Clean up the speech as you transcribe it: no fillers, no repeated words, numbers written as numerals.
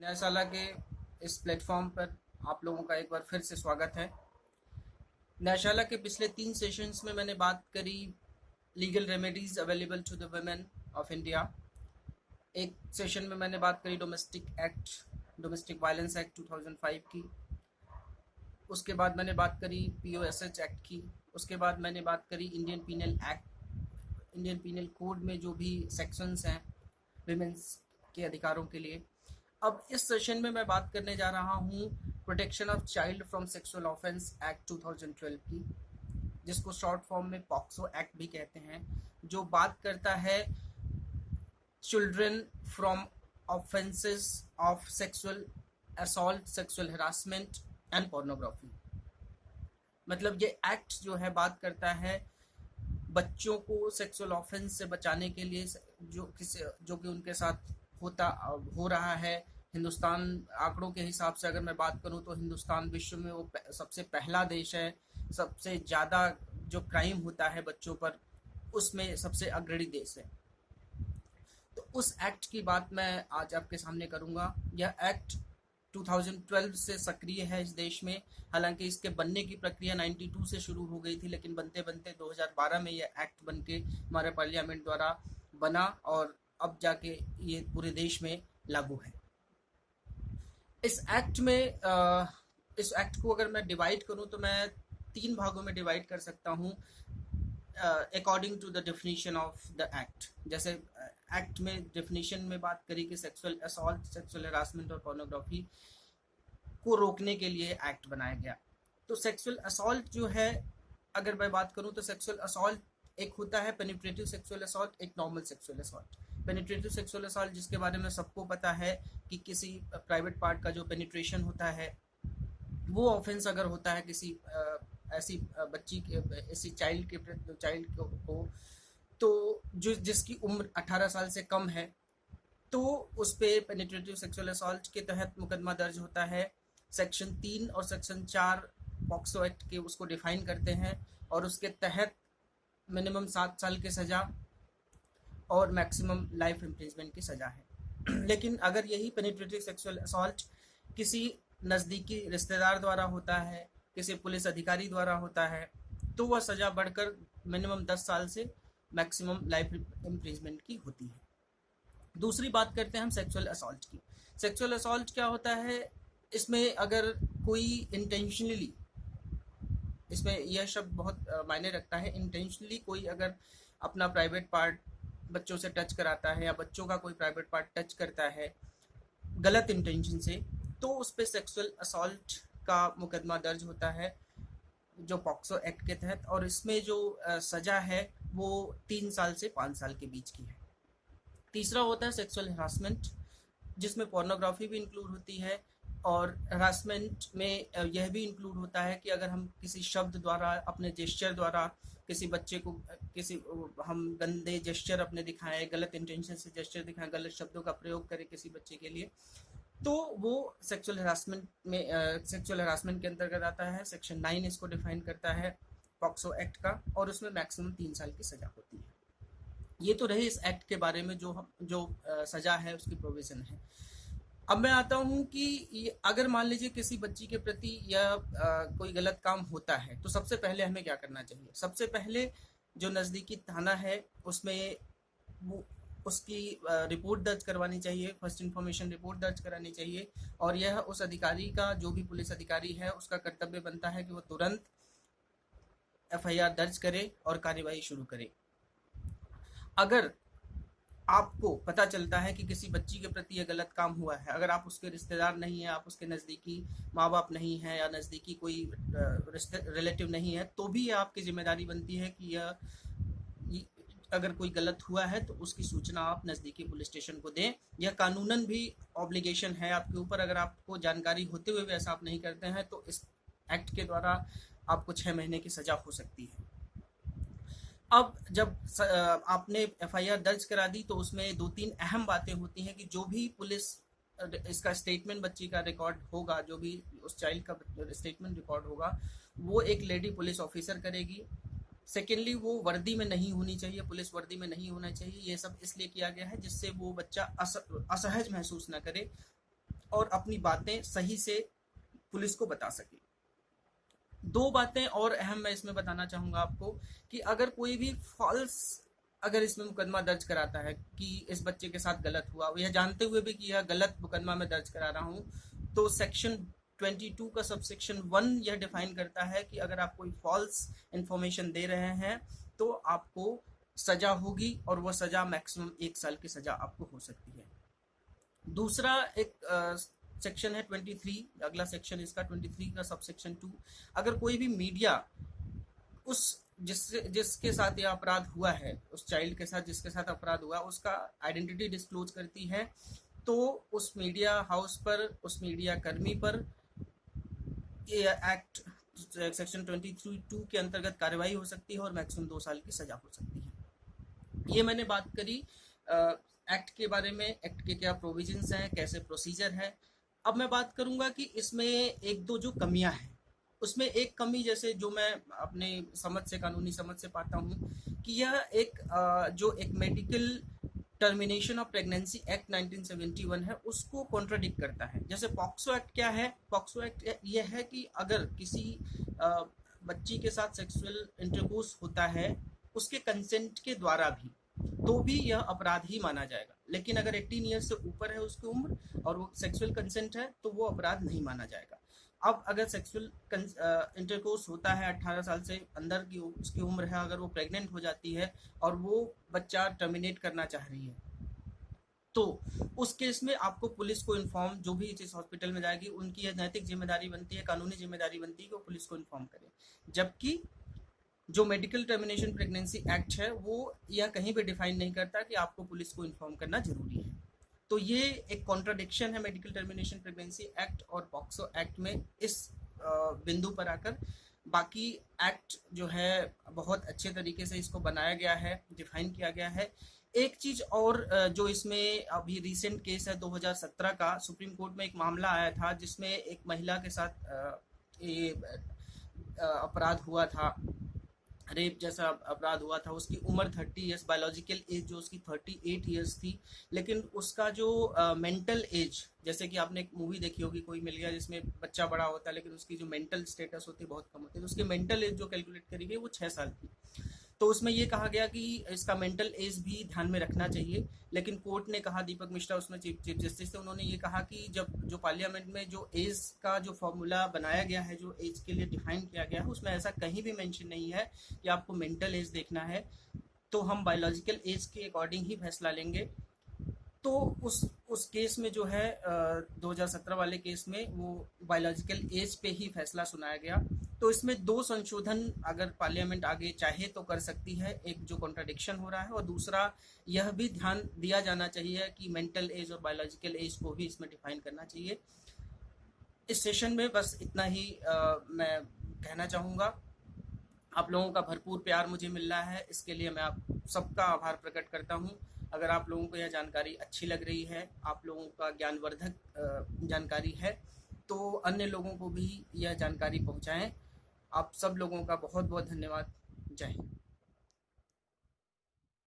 न्यायशाला के इस प्लेटफॉर्म पर आप लोगों का एक बार फिर से स्वागत है। न्यायशाला के पिछले 3 सेशंस में मैंने बात करी legal remedies available to the women of India. एक सेशन में मैंने बात करी डोमेस्टिक वायलेंस एक्ट 2005 की। उसके बाद मैंने बात करी पीओएसएच एक्ट की। उसके बाद मैंने बात करी इंडियन पीनल कोड में जो भी सेक्शंस हैं विमेंस के अधिकारों के लिए। अब इस सेशन में मैं बात करने जा रहा हूँ protection of child from sexual offence act 2012 की, जिसको शॉर्ट फॉर्म में पॉक्सो एक्ट भी कहते हैं, जो बात करता है children from offences of sexual assault, sexual harassment and pornography. मतलब ये एक्ट जो है बात करता है बच्चों को सेक्सुअल ऑफेंस से बचाने के लिए, जो कि उनके साथ हो रहा है। हिंदुस्तान आंकड़ों के हिसाब से अगर मैं बात करूं तो हिंदुस्तान विश्व में वो सबसे पहला देश है। सबसे ज़्यादा जो क्राइम होता है बच्चों पर, उसमें सबसे अग्रणी देश है। तो उस एक्ट की बात मैं आज आपके सामने करूंगा। यह एक्ट 2012 से सक्रिय है इस देश में। हालांकि इसके बनने की प्रक्रिया 92 से शुरू हो गई थी, लेकिन बनते बनते 2012 में यह एक्ट बन के हमारे पार्लियामेंट द्वारा बना और अब जाके ये पूरे देश में लागू है। इस एक्ट को अगर मैं डिवाइड करूं तो मैं 3 भागों में डिवाइड कर सकता हूं according to the definition of the act. जैसे एक्ट में डेफिनेशन में बात करी कि सेक्सुअल असॉल्ट, सेक्सुअल हरासमेंट और पोर्नोग्राफी को रोकने के लिए एक्ट बनाया गया। तो सेक्सुअल असॉल्ट जो है, अगर मैं बात करूं तो सेक्सुअल असॉल्ट एक होता है पेनिट्रेटिव सेक्सुअल असॉल्ट, एक normal sexual assault. Penetrative sexual assault जिसके बारे में सबको पता है कि किसी प्राइवेट पार्ट का जो पेनिट्रेशन होता है, वो ऑफेंस अगर होता है किसी ऐसी बच्ची के, ऐसी चाइल्ड को, तो जो जिसकी उम्र 18 साल से कम है, तो उस पे पेनिट्रेटिव सेक्सुअल असॉल्ट के तहत मुकदमा दर्ज होता है। सेक्शन 3 और सेक्शन 4 पॉक्सो एक्ट के उसको डिफाइन करते हैं और उसके तहत मिनिमम 7 साल की सज़ा और मैक्सिमम लाइफ इम्प्रिजमेंट की सज़ा है। लेकिन अगर यही पेनिट्रेटिव सेक्सुअल असॉल्ट किसी नज़दीकी रिश्तेदार द्वारा होता है, किसी पुलिस अधिकारी द्वारा होता है, तो वह सज़ा बढ़कर मिनिमम 10 साल से मैक्सिमम लाइफ इम्प्रिजमेंट की होती है। दूसरी बात करते हैं हम सेक्सुअल असॉल्ट की। सेक्सुअल असॉल्ट क्या होता है? इसमें अगर कोई इंटेंशनली, इसमें यह शब्द बहुत मायने रखता है। इंटेंशनली कोई अगर अपना प्राइवेट पार्ट बच्चों से टच कराता है या बच्चों का कोई प्राइवेट पार्ट टच करता है गलत इंटेंशन से, तो उस पर सेक्सुअल असॉल्ट का मुकदमा दर्ज होता है जो पॉक्सो एक्ट के तहत, और इसमें जो सज़ा है वो 3 साल से 5 साल के बीच की है। तीसरा होता है सेक्सुअल हरासमेंट, जिसमें पोर्नोग्राफी भी इंक्लूड होती है। और हरासमेंट में यह भी इंक्लूड होता है कि अगर हम किसी शब्द द्वारा, अपने जेस्चर द्वारा किसी बच्चे को हम गंदे जेस्चर अपने दिखाएं, गलत इंटेंशन से जेस्चर दिखाएं, गलत शब्दों का प्रयोग करें किसी बच्चे के लिए, तो वो सेक्सुअल हरासमेंट के अंतर्गत आता है। सेक्शन 9 इसको डिफाइन करता है पॉक्सो एक्ट का, और उसमें मैक्सिमम 3 साल की सज़ा होती है। ये तो रही इस एक्ट के बारे में जो सज़ा है उसकी प्रोविज़न है। अब मैं आता हूँ कि अगर मान लीजिए किसी बच्ची के प्रति या कोई गलत काम होता है, तो सबसे पहले हमें क्या करना चाहिए? सबसे पहले जो नज़दीकी थाना है उसमें उसकी रिपोर्ट दर्ज करवानी चाहिए, फर्स्ट इन्फॉर्मेशन रिपोर्ट दर्ज करानी चाहिए। और यह उस अधिकारी का, जो भी पुलिस अधिकारी है, उसका कर्तव्य बनता है कि वो तुरंत एफआईआर दर्ज करे और कार्यवाही शुरू करे। अगर आपको पता चलता है कि किसी बच्ची के प्रति यह गलत काम हुआ है, अगर आप उसके रिश्तेदार नहीं हैं, आप उसके नज़दीकी माँ बाप नहीं हैं या नज़दीकी कोई रिलेटिव नहीं है, तो भी आपकी जिम्मेदारी बनती है कि अगर कोई गलत हुआ है तो उसकी सूचना आप नज़दीकी पुलिस स्टेशन को दें। यह कानूनन भी ऑब्लिगेशन है आपके ऊपर। अगर आपको जानकारी होते हुए भी ऐसा आप नहीं करते हैं तो इस एक्ट के द्वारा आपको 6 महीने की सज़ा हो सकती है। अब जब आपने एफआईआर दर्ज करा दी तो उसमें 2-3 अहम बातें होती हैं कि जो भी पुलिस इसका स्टेटमेंट बच्ची का रिकॉर्ड होगा, जो भी उस चाइल्ड का स्टेटमेंट रिकॉर्ड होगा, वो एक लेडी पुलिस ऑफिसर करेगी। सेकेंडली, वो वर्दी में नहीं होनी चाहिए, पुलिस वर्दी में नहीं होना चाहिए। ये सब इसलिए किया गया है जिससे वो बच्चा असहज महसूस ना करे। और अपनी बातें सही से पुलिस को बता सके। दो बातें और अहम मैं इसमें बताना चाहूंगा आपको कि अगर कोई भी फॉल्स अगर इसमें मुकदमा दर्ज कराता है कि इस बच्चे के साथ गलत हुआ, यह जानते हुए भी कि यह गलत मुकदमा मैं दर्ज करा रहा हूं, तो सेक्शन 22 का सबसेक्शन 1 यह डिफाइन करता है कि अगर आप कोई फॉल्स इंफॉर्मेशन दे रहे हैं तो आपको सजा होगी, और वह सजा मैक्सिमम 1 साल की सजा आपको हो सकती है। दूसरा एक सेक्शन है 23, अगला सेक्शन इसका 23 का सबसेक्शन 2। अगर कोई भी मीडिया उस जिसके साथ यह अपराध हुआ है, उस चाइल्ड के साथ जिसके साथ अपराध हुआ, उसका आइडेंटिटी डिस्क्लोज करती है, तो उस मीडिया हाउस पर, उस मीडिया कर्मी पर ये एक्ट सेक्शन 23(2) के अंतर्गत कार्रवाई हो सकती है और मैक्सिमम 2 साल की सजा हो सकती है। ये मैंने बात करी एक्ट के बारे में, एक्ट के क्या प्रोविजंस हैं, कैसे प्रोसीजर है। अब मैं बात करूंगा कि इसमें एक दो जो कमियां हैं, उसमें एक कमी जैसे जो मैं अपने समझ से, कानूनी समझ से पाता हूं कि यह जो एक medical termination of pregnancy act 1971 है, उसको कॉन्ट्राडिक्ट करता है। जैसे पॉक्सो एक्ट क्या है? पॉक्सो एक्ट यह है कि अगर किसी बच्ची के साथ सेक्सुअल इंटरकोर्स होता है उसके कंसेंट के द्वारा भी, तो भी यह अपराध ही माना जाएगा। लेकिन अगर 18 ईयर्स से ऊपर है उसकी उम्र और वो सेक्सुअल कंसेंट है तो वो अपराध नहीं माना जाएगा। अब अगर सेक्सुअल इंटरकोर्स होता है 18 साल से अंदर की उसकी उम्र है, अगर वो प्रेग्नेंट हो जाती है और वो बच्चा टर्मिनेट करना चाह रही है, तो उस केस में आपको पुलिस को इन्फॉर्म, जो भी जिस हॉस्पिटल में जाएगी उनकी यह नैतिक जिम्मेदारी बनती है, कानूनी जिम्मेदारी बनती है कि वो पुलिस को इन्फॉर्म करें। जबकि जो मेडिकल टर्मिनेशन प्रेगनेंसी एक्ट है वो यह कहीं भी डिफाइन नहीं करता कि आपको पुलिस को इन्फॉर्म करना जरूरी है। तो ये एक कॉन्ट्राडिक्शन है मेडिकल टर्मिनेशन प्रेगनेंसी एक्ट और पॉक्सो एक्ट में इस बिंदु पर आकर। बाकी एक्ट जो है बहुत अच्छे तरीके से इसको बनाया गया है, डिफाइन किया गया है। एक चीज और जो इसमें अभी रिसेंट केस है 2017 का, सुप्रीम कोर्ट में एक मामला आया था जिसमें एक महिला के साथ ये अपराध हुआ था, रेप जैसा अपराध हुआ था। उसकी उम्र 30 ईयर्स, बायोलॉजिकल एज जो उसकी 38 ईयर्स थी, लेकिन उसका जो मेंटल एज, जैसे कि आपने एक मूवी देखी होगी कोई मिल गया, जिसमें बच्चा बड़ा होता है लेकिन उसकी जो मेंटल स्टेटस होती है बहुत कम होती है, तो उसकी मेंटल एज जो कैलकुलेट करी गई वो 6 साल थी। तो उसमें ये कहा गया कि इसका मेंटल एज भी ध्यान में रखना चाहिए। लेकिन कोर्ट ने कहा, दीपक मिश्रा उसमें चीफ जस्टिस थे, उन्होंने ये कहा कि जब जो पार्लियामेंट में जो एज का जो फॉर्मूला बनाया गया है, जो एज के लिए डिफाइन किया गया है, उसमें ऐसा कहीं भी मेंशन नहीं है कि आपको मेंटल एज देखना है, तो हम बायोलॉजिकल एज के अकॉर्डिंग ही फैसला लेंगे। तो उस केस में जो है 2017 वाले केस में वो बायोलॉजिकल एज पे ही फैसला सुनाया गया। तो इसमें 2 संशोधन अगर पार्लियामेंट आगे चाहे तो कर सकती है, एक जो कॉन्ट्राडिक्शन हो रहा है, और दूसरा यह भी ध्यान दिया जाना चाहिए कि मेंटल एज और बायोलॉजिकल एज को भी इसमें डिफाइन करना चाहिए। इस सेशन में बस इतना ही मैं कहना चाहूँगा। आप लोगों का भरपूर प्यार मुझे मिल रहा है, इसके लिए मैं आप सबका आभार प्रकट करता हूँ। अगर आप लोगों को यह जानकारी अच्छी लग रही है, आप लोगों का ज्ञानवर्धक जानकारी है, तो अन्य लोगों को भी यह जानकारी पहुँचाएँ। आप सब लोगों का बहुत बहुत धन्यवाद। जय हिंद।